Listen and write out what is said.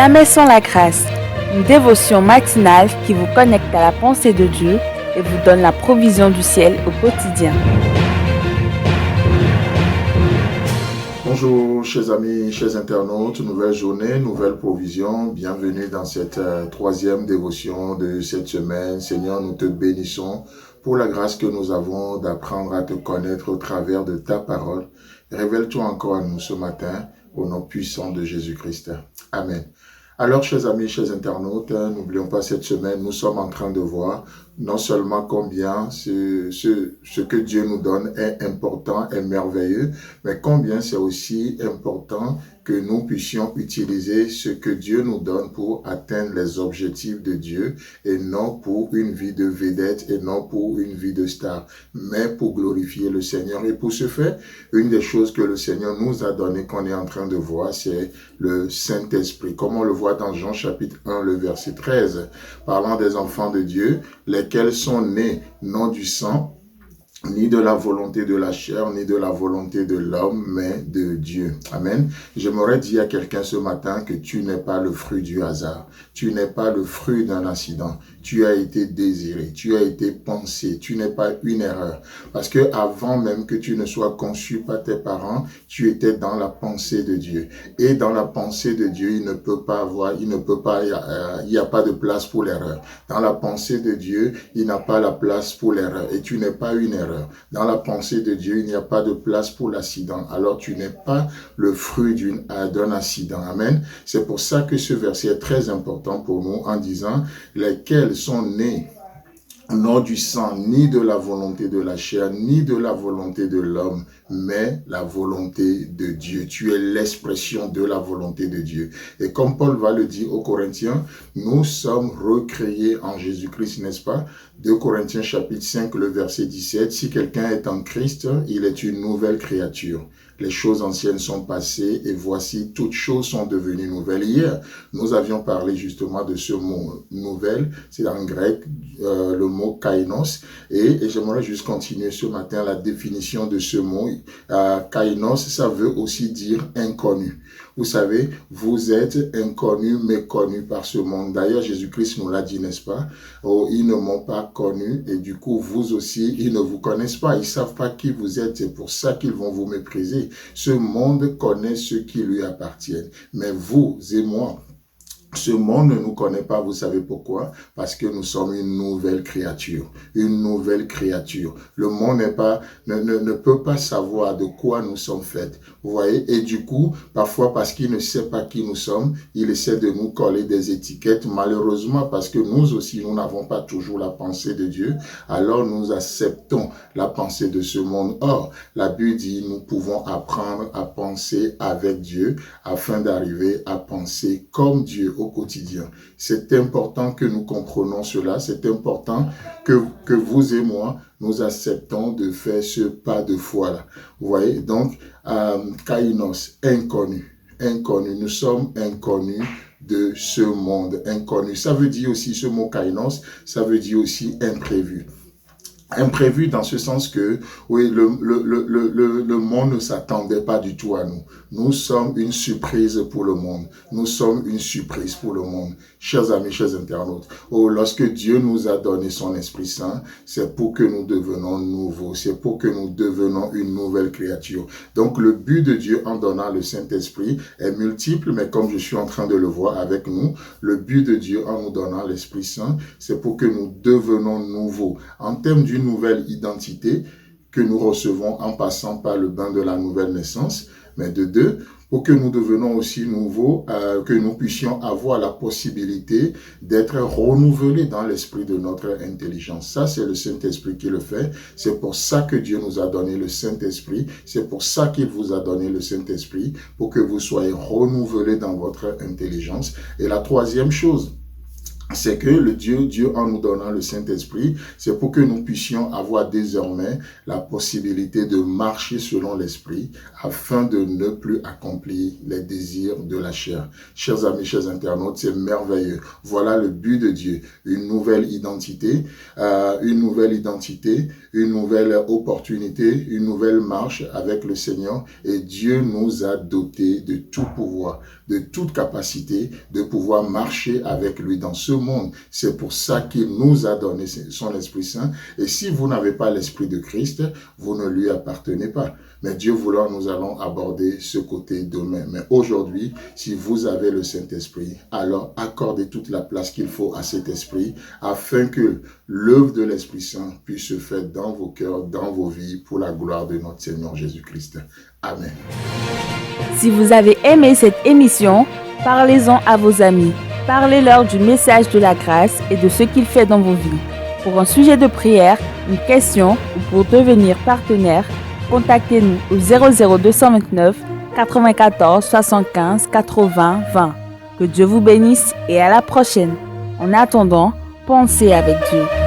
Jamais sans la grâce, une dévotion matinale qui vous connecte à la pensée de Dieu et vous donne la provision du ciel au quotidien. Bonjour chers amis, chers internautes, nouvelle journée, nouvelle provision, bienvenue dans cette troisième dévotion de cette semaine. Seigneur, nous te bénissons pour la grâce que nous avons d'apprendre à te connaître au travers de ta parole. Révèle-toi encore à nous ce matin au nom puissant de Jésus-Christ. Amen. Alors, chers amis, chers internautes, n'oublions pas cette semaine, nous sommes en train de voir non seulement combien ce que Dieu nous donne est important et merveilleux, mais combien c'est aussi important que nous puissions utiliser ce que Dieu nous donne pour atteindre les objectifs de Dieu et non pour une vie de vedette et non pour une vie de star, mais pour glorifier le Seigneur. Et pour ce faire, une des choses que le Seigneur nous a donné qu'on est en train de voir, c'est le Saint-Esprit. Comme on le voit dans Jean chapitre 1, le verset 13, parlant des enfants de Dieu, lesquels sont nés non du sang, ni de la volonté de la chair, ni de la volonté de l'homme, mais de Dieu. Amen. J'aimerais dire à quelqu'un ce matin que tu n'es pas le fruit du hasard. Tu n'es pas le fruit d'un accident. Tu as été désiré, tu as été pensé, tu n'es pas une erreur. Parce que avant même que tu ne sois conçu par tes parents, tu étais dans la pensée de Dieu. Et dans la pensée de Dieu, il n'y a pas de place pour l'erreur. Dans la pensée de Dieu, il n'y a pas la place pour l'erreur. Et tu n'es pas une erreur. Dans la pensée de Dieu, il n'y a pas de place pour l'accident. Alors tu n'es pas le fruit d'un accident. Amen. C'est pour ça que ce verset est très important pour nous en disant lesquels sont nés non du sang, ni de la volonté de la chair, ni de la volonté de l'homme, mais la volonté de Dieu. Tu es l'expression de la volonté de Dieu. Et comme Paul va le dire aux Corinthiens, nous sommes recréés en Jésus-Christ, n'est-ce pas? 2 Corinthiens chapitre 5, le verset 17, si quelqu'un est en Christ, il est une nouvelle créature. Les choses anciennes sont passées et voici, toutes choses sont devenues nouvelles. Hier, nous avions parlé justement de ce mot « nouvelle », c'est en grec le mot « kainos ». Et j'aimerais juste continuer ce matin la définition de ce mot. Kainos, ça veut aussi dire « inconnu ». Vous savez, vous êtes inconnus, méconnus par ce monde. D'ailleurs, Jésus-Christ nous l'a dit, n'est-ce pas? Oh, ils ne m'ont pas connu et du coup, vous aussi, ils ne vous connaissent pas. Ils ne savent pas qui vous êtes. C'est pour ça qu'ils vont vous mépriser. Ce monde connaît ceux qui lui appartiennent. Mais vous et moi, ce monde ne nous connaît pas, vous savez pourquoi? Parce que nous sommes une nouvelle créature. Une nouvelle créature. Le monde ne peut pas savoir de quoi nous sommes faits. Vous voyez? Et du coup, parfois parce qu'il ne sait pas qui nous sommes, il essaie de nous coller des étiquettes. Malheureusement, parce que nous aussi, nous n'avons pas toujours la pensée de Dieu, alors nous acceptons la pensée de ce monde. Or, la Bible dit, nous pouvons apprendre à penser avec Dieu afin d'arriver à penser comme Dieu au quotidien. C'est important que nous comprenions cela. C'est important que vous et moi, nous acceptons de faire ce pas de foi-là. Vous voyez? Donc, kainos, inconnu. Inconnu. Nous sommes inconnus de ce monde. Inconnu. Ça veut dire aussi, ce mot kainos, ça veut dire aussi imprévu. Imprévu dans ce sens que, oui, le monde ne s'attendait pas du tout à nous. Nous sommes une surprise pour le monde. Nous sommes une surprise pour le monde. Chers amis, chers internautes, lorsque Dieu nous a donné son Esprit Saint, c'est pour que nous devenons nouveaux. C'est pour que nous devenons une nouvelle créature. Donc, le but de Dieu en donnant le Saint-Esprit est multiple, mais comme je suis en train de le voir avec nous, le but de Dieu en nous donnant l'Esprit Saint, c'est pour que nous devenons nouveaux. En termes d'une nouvelle identité que nous recevons en passant par le bain de la nouvelle naissance, mais de deux, pour que nous devenons aussi nouveaux, que nous puissions avoir la possibilité d'être renouvelés dans l'esprit de notre intelligence. Ça, c'est le Saint-Esprit qui le fait. C'est pour ça que Dieu nous a donné le Saint-Esprit. C'est pour ça qu'il vous a donné le Saint-Esprit, pour que vous soyez renouvelés dans votre intelligence. Et la troisième chose, c'est que Dieu en nous donnant le Saint-Esprit, c'est pour que nous puissions avoir désormais la possibilité de marcher selon l'Esprit afin de ne plus accomplir les désirs de la chair. Chers amis, chers internautes, c'est merveilleux. Voilà le but de Dieu, une nouvelle identité, une nouvelle opportunité, une nouvelle marche avec le Seigneur. Et Dieu nous a dotés de tout pouvoir, de toute capacité de pouvoir marcher avec lui dans ce monde. C'est pour ça qu'il nous a donné son Esprit Saint. Et si vous n'avez pas l'Esprit de Christ, vous ne lui appartenez pas. Mais Dieu voulant, nous allons aborder ce côté demain. Mais aujourd'hui, si vous avez le Saint-Esprit, alors accordez toute la place qu'il faut à cet Esprit afin que l'œuvre de l'Esprit Saint puisse se faire dans vos cœurs, dans vos vies, pour la gloire de notre Seigneur Jésus-Christ. Amen. Si vous avez aimé cette émission, parlez-en à vos amis. Parlez-leur du message de la grâce et de ce qu'il fait dans vos vies. Pour un sujet de prière, une question ou pour devenir partenaire, contactez-nous au 00229 94 75 80 20. Que Dieu vous bénisse et à la prochaine. En attendant, pensez avec Dieu.